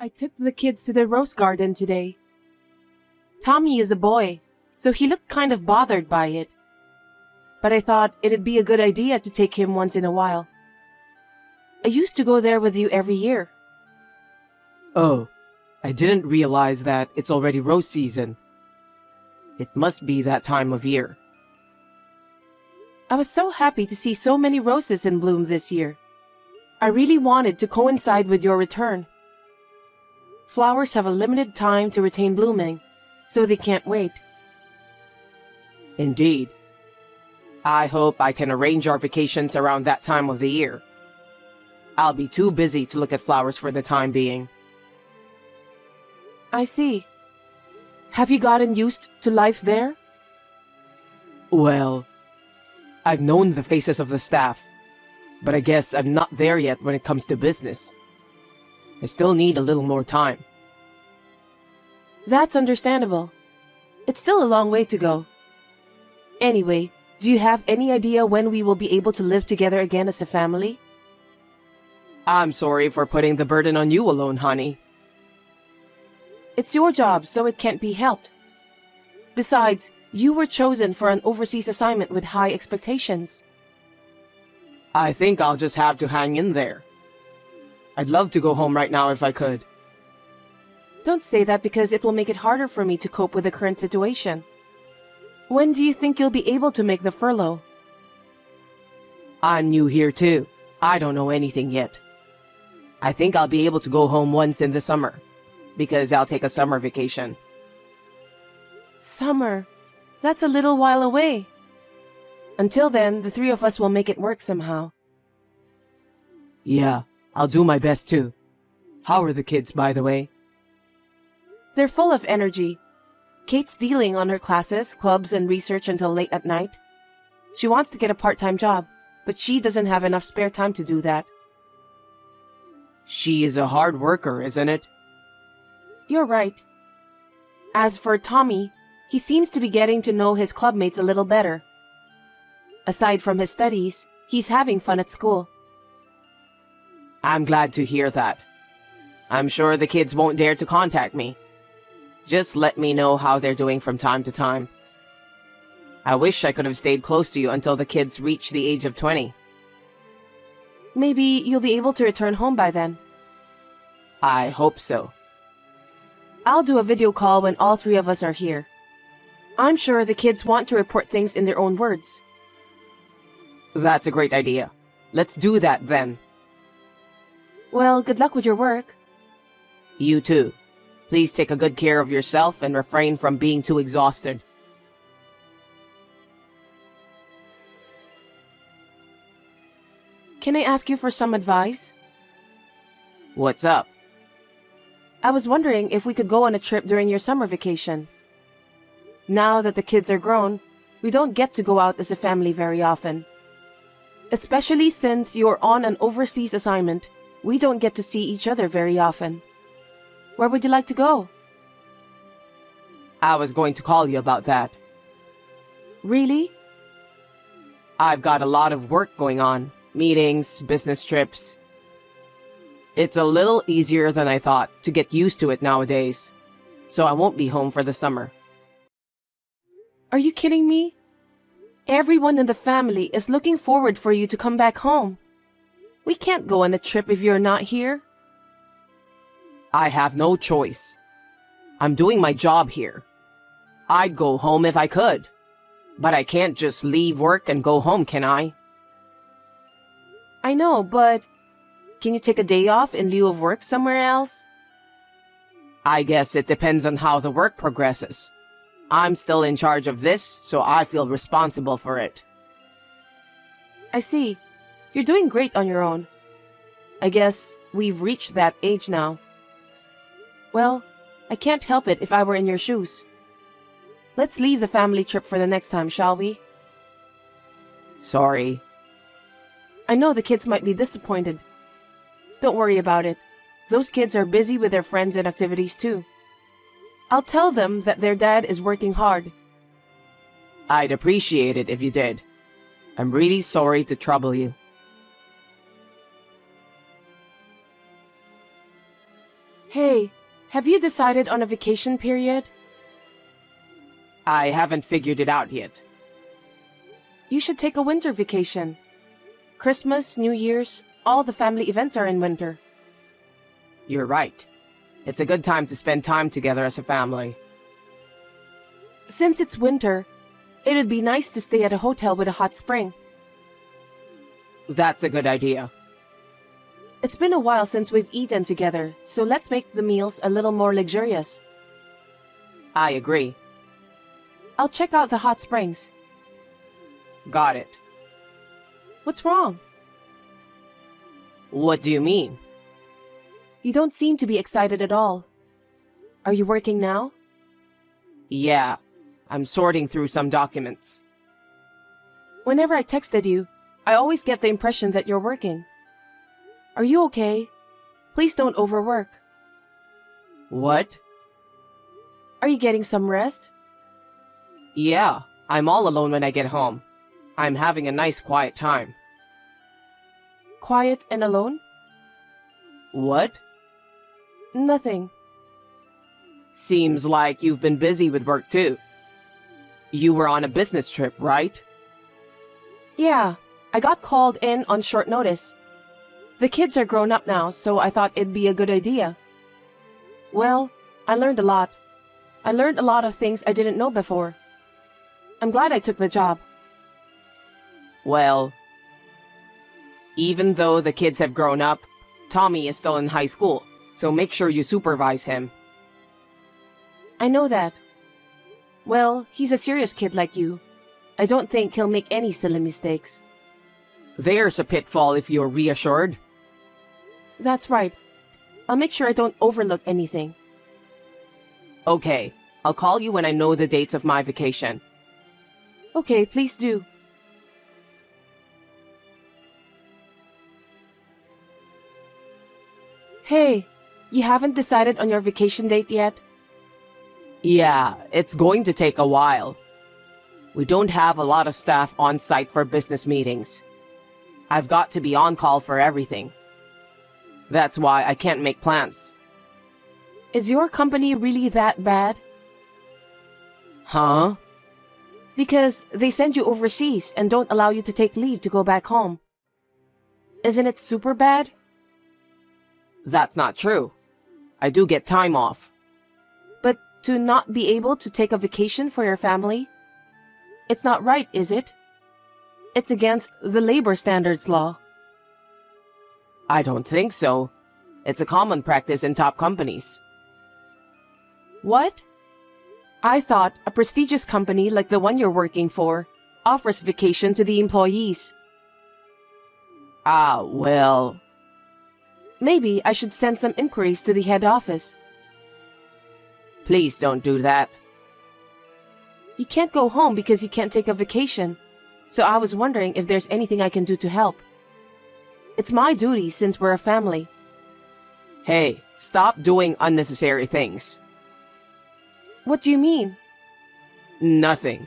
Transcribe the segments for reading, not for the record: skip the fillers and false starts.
I took the kids to the rose garden today. Tommy is a boy, so he looked kind of bothered by it. But I thought it'd be a good idea to take him once in a while. I used to go there with you every year. Oh, I didn't realize that it's already rose season. It must be that time of year. I was so happy to see so many roses in bloom this year. I really wanted to coincide with your return. Flowers have a limited time to retain blooming, so they can't wait. Indeed. I hope I can arrange our vacations around that time of the year. I'll be too busy to look at flowers for the time being. I see. Have you gotten used to life there? Well, I've known the faces of the staff, but I guess I'm not there yet when it comes to business. I still need a little more time. That's understandable. It's still a long way to go. Anyway, do you have any idea when we will be able to live together again as a family? I'm sorry for putting the burden on you alone, honey. It's your job, so it can't be helped. Besides, you were chosen for an overseas assignment with high expectations. I think I'll just have to hang in there. I'd love to go home right now if I could. Don't say that because it will make it harder for me to cope with the current situation. When do you think you'll be able to make the furlough? I'm new here too. I don't know anything yet. I think I'll be able to go home once in the summer, because I'll take a summer vacation. Summer? That's a little while away. Until then, the three of us will make it work somehow. Yeah, I'll do my best too. How are the kids, by the way? They're full of energy. Kate's dealing on her classes, clubs, and research until late at night. She wants to get a part-time job, but she doesn't have enough spare time to do that. She is a hard worker, isn't it? You're right. As for Tommy, he seems to be getting to know his clubmates a little better. Aside from his studies, he's having fun at school. I'm glad to hear that. I'm sure the kids won't dare to contact me. Just let me know how they're doing from time to time. I wish I could have stayed close to you until the kids reach the age of 20. Maybe you'll be able to return home by then. I hope so. I'll do a video call when all three of us are here. I'm sure the kids want to report things in their own words. That's a great idea. Let's do that then. Well, good luck with your work. You too. Please take a good care of yourself and refrain from being too exhausted. Can I ask you for some advice? What's up? I was wondering if we could go on a trip during your summer vacation. Now that the kids are grown, we don't get to go out as a family very often. Especially since you're on an overseas assignment, we don't get to see each other very often. Where would you like to go? I was going to call you about that. Really? I've got a lot of work going on. Meetings, business trips. It's a little easier than I thought to get used to it nowadays. So I won't be home for the summer. Are you kidding me? Everyone in the family is looking forward for you to come back home. We can't go on a trip if you're not here. I have no choice. I'm doing my job here. I'd go home if I could. But I can't just leave work and go home, can I? I know, but can you take a day off in lieu of work somewhere else? I guess it depends on how the work progresses. I'm still in charge of this, so I feel responsible for it. I see. You're doing great on your own. I guess we've reached that age now. Well, I can't help it if I were in your shoes. Let's leave the family trip for the next time, shall we? Sorry. I know the kids might be disappointed. Don't worry about it. Those kids are busy with their friends and activities too. I'll tell them that their dad is working hard. I'd appreciate it if you did. I'm really sorry to trouble you. Hey, have you decided on a vacation period? I haven't figured it out yet. You should take a winter vacation. Christmas, New Year's, all the family events are in winter. You're right. It's a good time to spend time together as a family. Since it's winter, it'd be nice to stay at a hotel with a hot spring. That's a good idea. It's been a while since we've eaten together, so let's make the meals a little more luxurious. I agree. I'll check out the hot springs. Got it. What's wrong? What do you mean? You don't seem to be excited at all. Are you working now? Yeah, I'm sorting through some documents. Whenever I texted you, I always get the impression that you're working. Are you okay? Please don't overwork. What? Are you getting some rest? Yeah, I'm all alone when I get home. I'm having a nice quiet time. Quiet and alone? What? Nothing. Seems like you've been busy with work too. You were on a business trip, right? Yeah, I got called in on short notice. The kids are grown up now, so I thought it'd be a good idea. Well, I learned a lot. I learned a lot of things I didn't know before. I'm glad I took the job. Well, even though the kids have grown up, Tommy is still in high school, so make sure you supervise him. I know that. Well, he's a serious kid like you. I don't think he'll make any silly mistakes. There's a pitfall if you're reassured. That's right. I'll make sure I don't overlook anything. Okay, I'll call you when I know the dates of my vacation. Okay, please do. Hey, you haven't decided on your vacation date yet? Yeah, it's going to take a while. We don't have a lot of staff on site for business meetings. I've got to be on call for everything. That's why I can't make plans. Is your company really that bad? Huh? Because they send you overseas and don't allow you to take leave to go back home. Isn't it super bad? That's not true. I do get time off. But to not be able to take a vacation for your family? It's not right, is it? It's against the labor standards law. I don't think so. It's a common practice in top companies. What? I thought a prestigious company like the one you're working for offers vacation to the employees. Well... Maybe I should send some inquiries to the head office. Please don't do that. You can't go home because you can't take a vacation. So I was wondering if there's anything I can do to help. It's my duty since we're a family. Hey, stop doing unnecessary things. What do you mean? Nothing.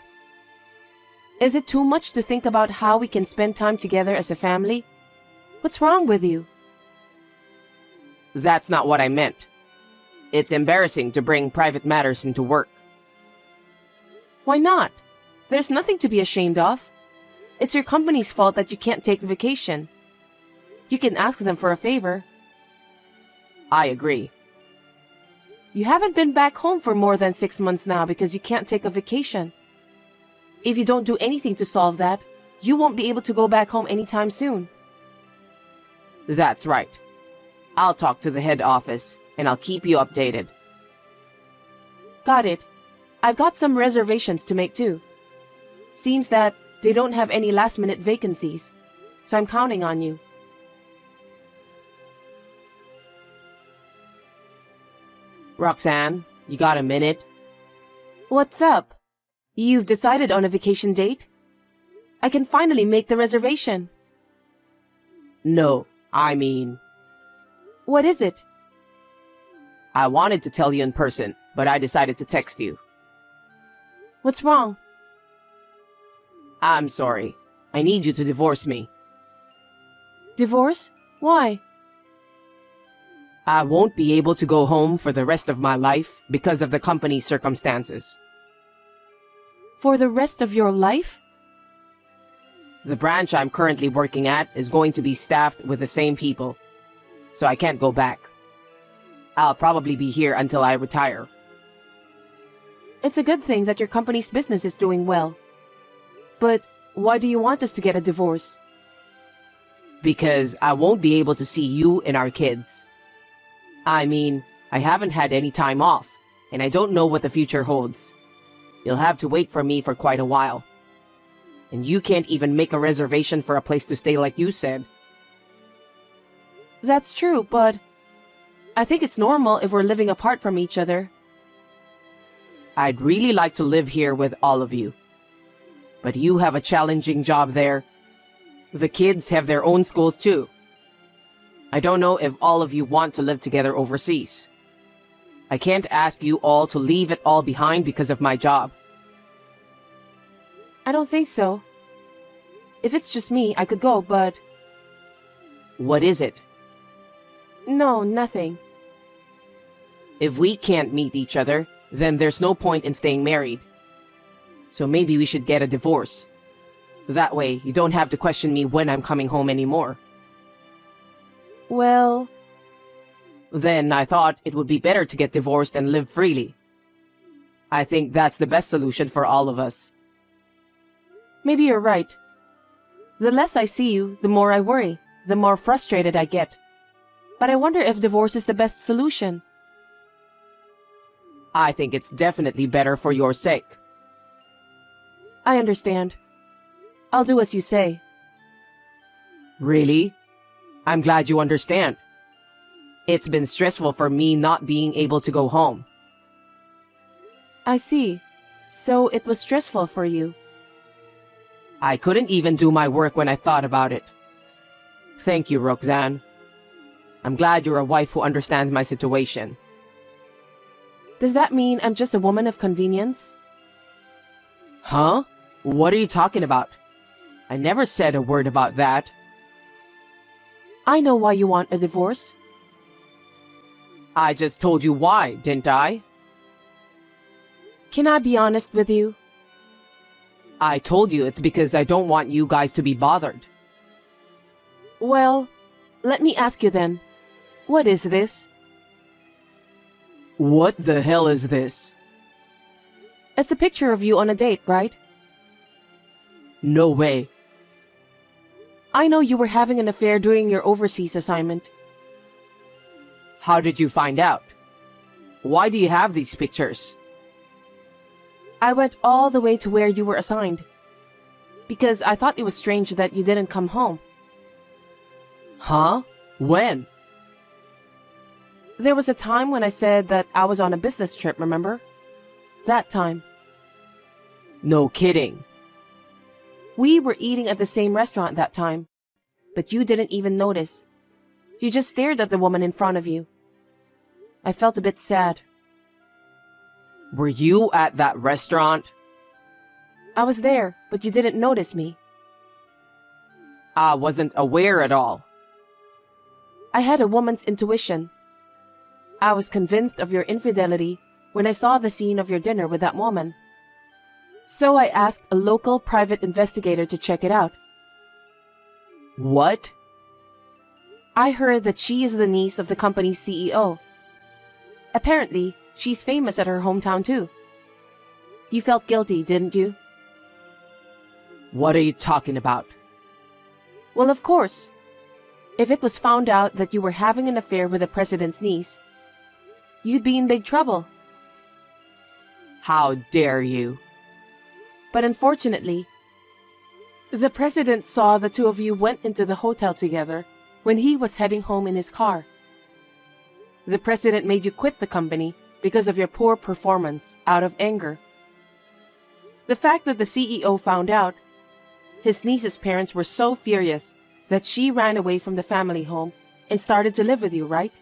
Is it too much to think about how we can spend time together as a family? What's wrong with you? That's not what I meant. It's embarrassing to bring private matters into work. Why not? There's nothing to be ashamed of. It's your company's fault that you can't take the vacation. You can ask them for a favor. I agree. You haven't been back home for more than 6 months now because you can't take a vacation. If you don't do anything to solve that, you won't be able to go back home anytime soon. That's right. I'll talk to the head office, and I'll keep you updated. Got it. I've got some reservations to make too. Seems that they don't have any last-minute vacancies, so I'm counting on you. Roxanne, you got a minute? What's up? You've decided on a vacation date? I can finally make the reservation. No, I mean... What is it? I wanted to tell you in person, but I decided to text you. What's wrong? I'm sorry. I need you to divorce me. Divorce? Why? I won't be able to go home for the rest of my life because of the company's circumstances. For the rest of your life? The branch I'm currently working at is going to be staffed with the same people, so I can't go back. I'll probably be here until I retire. It's a good thing that your company's business is doing well. But why do you want us to get a divorce? Because I won't be able to see you and our kids. I mean, I haven't had any time off, and I don't know what the future holds. You'll have to wait for me for quite a while. And you can't even make a reservation for a place to stay like you said. That's true, but I think it's normal if we're living apart from each other. I'd really like to live here with all of you. But you have a challenging job there. The kids have their own schools too. I don't know if all of you want to live together overseas. I can't ask you all to leave it all behind because of my job. I don't think so. If it's just me, I could go, but... What is it? No, nothing. If we can't meet each other, then there's no point in staying married. So maybe we should get a divorce. That way, you don't have to question me when I'm coming home anymore. Well... Then I thought it would be better to get divorced and live freely. I think that's the best solution for all of us. Maybe you're right. The less I see you, the more I worry, the more frustrated I get. But I wonder if divorce is the best solution. I think it's definitely better for your sake. I understand. I'll do as you say. Really? I'm glad you understand. It's been stressful for me not being able to go home. I see. So it was stressful for you. I couldn't even do my work when I thought about it. Thank you, Roxanne. I'm glad you're a wife who understands my situation. Does that mean I'm just a woman of convenience? Huh? What are you talking about? I never said a word about that. I know why you want a divorce. I just told you why, didn't I? Can I be honest with you? I told you it's because I don't want you guys to be bothered. Well, let me ask you then. What is this? What the hell is this? It's a picture of you on a date, right? No way. I know you were having an affair during your overseas assignment. How did you find out? Why do you have these pictures? I went all the way to where you were assigned. Because I thought it was strange that you didn't come home. Huh? When? There was a time when I said that I was on a business trip, remember? That time. No kidding. We were eating at the same restaurant that time. But you didn't even notice. You just stared at the woman in front of you. I felt a bit sad. Were you at that restaurant? I was there, but you didn't notice me. I wasn't aware at all. I had a woman's intuition. I was convinced of your infidelity when I saw the scene of your dinner with that woman. So I asked a local private investigator to check it out. What? I heard that she is the niece of the company's CEO. Apparently, she's famous at her hometown too. You felt guilty, didn't you? What are you talking about? Well, of course. If it was found out that you were having an affair with the president's niece, you'd be in big trouble. How dare you? But unfortunately, the president saw the two of you went into the hotel together when he was heading home in his car. The president made you quit the company because of your poor performance out of anger. The fact that the CEO found out, his niece's parents were so furious that she ran away from the family home and started to live with you, right?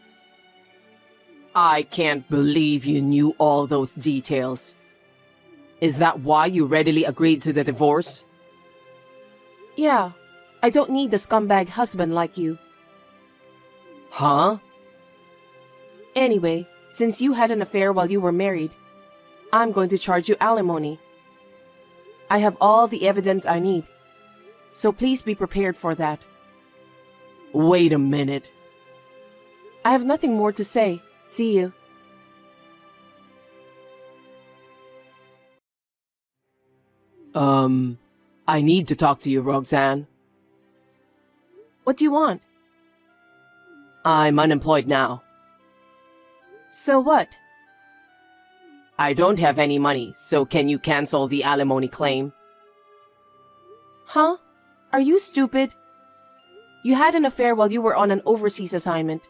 I can't believe you knew all those details. Is that why you readily agreed to the divorce? Yeah, I don't need a scumbag husband like you. Huh? Anyway, since you had an affair while you were married, I'm going to charge you alimony. I have all the evidence I need, so please be prepared for that. Wait a minute. I have nothing more to say. See you. I need to talk to you, Roxanne. What do you want? I'm unemployed now. So what? I don't have any money, so can you cancel the alimony claim? Huh? Are you stupid? You had an affair while you were on an overseas assignment.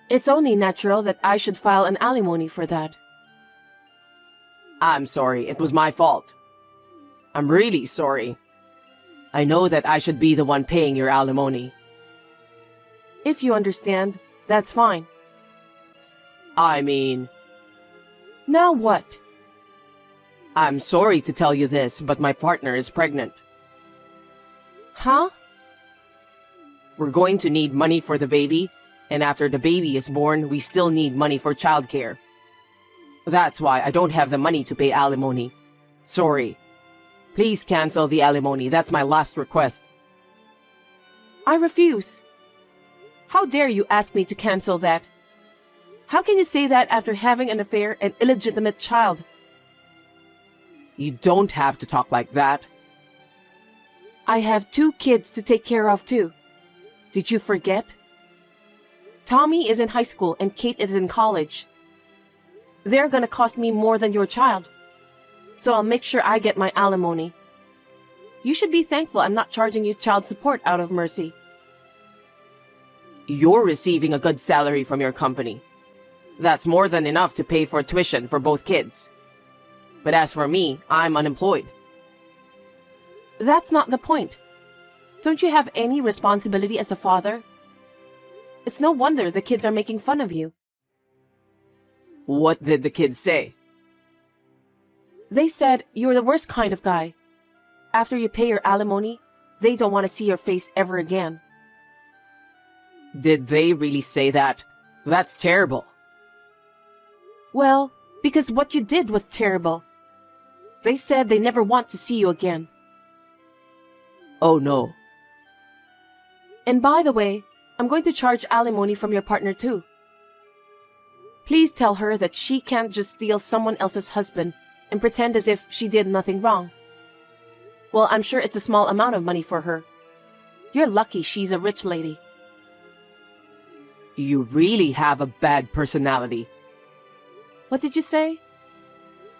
It's only natural that I should file an alimony for that. I'm sorry, it was my fault. I'm really sorry. I know that I should be the one paying your alimony. If you understand, that's fine. I mean, Now what? I'm sorry to tell you this, but my partner is pregnant. Huh? We're going to need money for the baby, and after the baby is born, we still need money for childcare. That's why I don't have the money to pay alimony. Sorry. Please cancel the alimony. That's my last request. I refuse. How dare you ask me to cancel that? How can you say that after having an affair and illegitimate child? You don't have to talk like that. I have 2 kids to take care of too. Did you forget? Tommy is in high school and Kate is in college. They're gonna cost me more than your child. So I'll make sure I get my alimony. You should be thankful I'm not charging you child support out of mercy. You're receiving a good salary from your company. That's more than enough to pay for tuition for both kids. But as for me, I'm unemployed. That's not the point. Don't you have any responsibility as a father? It's no wonder the kids are making fun of you. What did the kids say? They said you're the worst kind of guy. After you pay your alimony, they don't want to see your face ever again. Did they really say that? That's terrible. Well, because what you did was terrible. They said they never want to see you again. Oh no. And by the way, I'm going to charge alimony from your partner too. Please tell her that she can't just steal someone else's husband and pretend as if she did nothing wrong. Well, I'm sure it's a small amount of money for her. You're lucky she's a rich lady. You really have a bad personality. What did you say?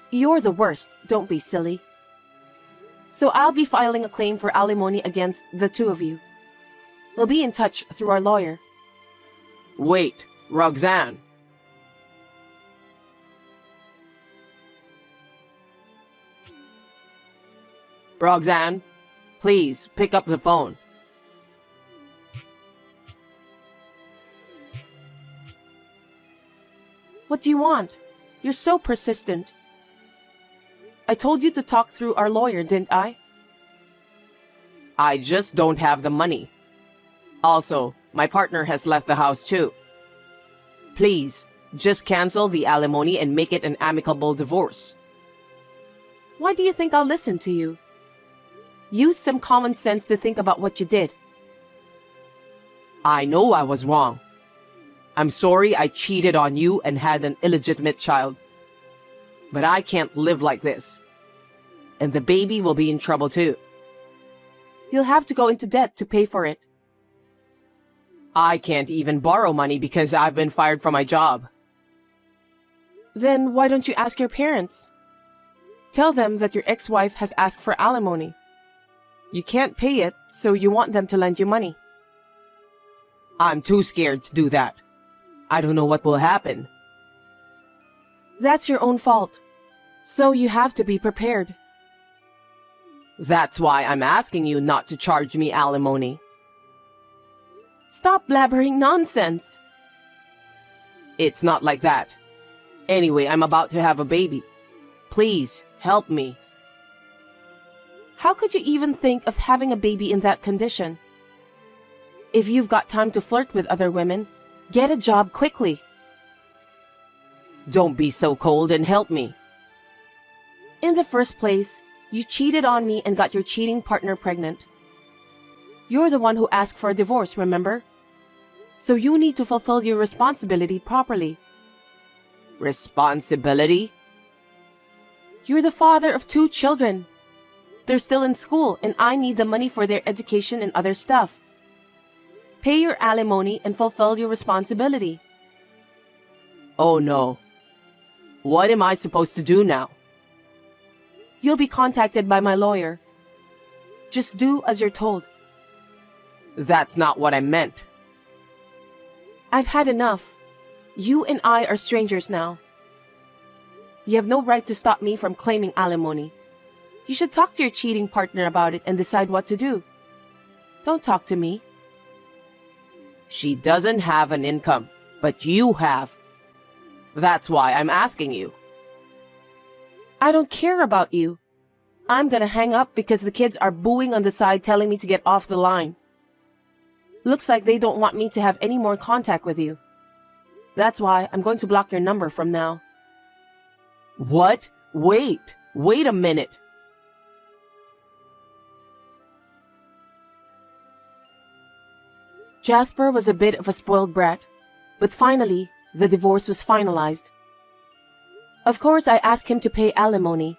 You're the worst, don't be silly. So I'll be filing a claim for alimony against the 2 of you. We'll be in touch through our lawyer. Wait, Roxanne. Roxanne, please pick up the phone. What do you want? You're so persistent. I told you to talk through our lawyer, didn't I? I just don't have the money. Also, my partner has left the house too. Please, just cancel the alimony and make it an amicable divorce. Why do you think I'll listen to you? Use some common sense to think about what you did. I know I was wrong. I'm sorry I cheated on you and had an illegitimate child. But I can't live like this. And the baby will be in trouble too. You'll have to go into debt to pay for it. I can't even borrow money because I've been fired from my job. Then why don't you ask your parents? Tell them that your ex-wife has asked for alimony. You can't pay it, so you want them to lend you money. I'm too scared to do that. I don't know what will happen. That's your own fault. So you have to be prepared. That's why I'm asking you not to charge me alimony. Stop blabbering nonsense. It's not like that. Anyway, I'm about to have a baby. Please, help me. How could you even think of having a baby in that condition? If you've got time to flirt with other women, get a job quickly. Don't be so cold and help me. In the first place, you cheated on me and got your cheating partner pregnant. You're the one who asked for a divorce, remember? So you need to fulfill your responsibility properly. Responsibility? You're the father of 2 children. They're still in school and I need the money for their education and other stuff. Pay your alimony and fulfill your responsibility. Oh no. What am I supposed to do now? You'll be contacted by my lawyer. Just do as you're told. That's not what I meant. I've had enough. You and I are strangers now. You have no right to stop me from claiming alimony. You should talk to your cheating partner about it and decide what to do. Don't talk to me. She doesn't have an income, but you have. That's why I'm asking you. I don't care about you. I'm gonna hang up because the kids are booing on the side telling me to get off the line. Looks like they don't want me to have any more contact with you. That's why I'm going to block your number from now. What? Wait a minute. Jasper was a bit of a spoiled brat, but finally, the divorce was finalized. Of course, I asked him to pay alimony.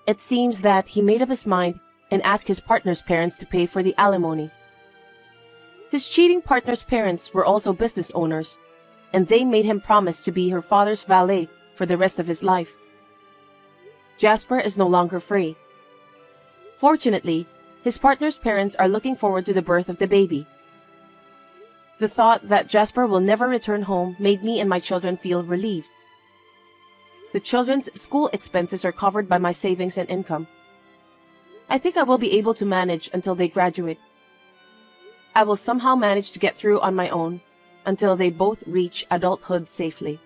It seems that he made up his mind and asked his partner's parents to pay for the alimony. His cheating partner's parents were also business owners, and they made him promise to be her father's valet for the rest of his life. Jasper is no longer free. Fortunately, his partner's parents are looking forward to the birth of the baby. The thought that Jasper will never return home made me and my children feel relieved. The children's school expenses are covered by my savings and income. I think I will be able to manage until they graduate. I will somehow manage to get through on my own until they both reach adulthood safely.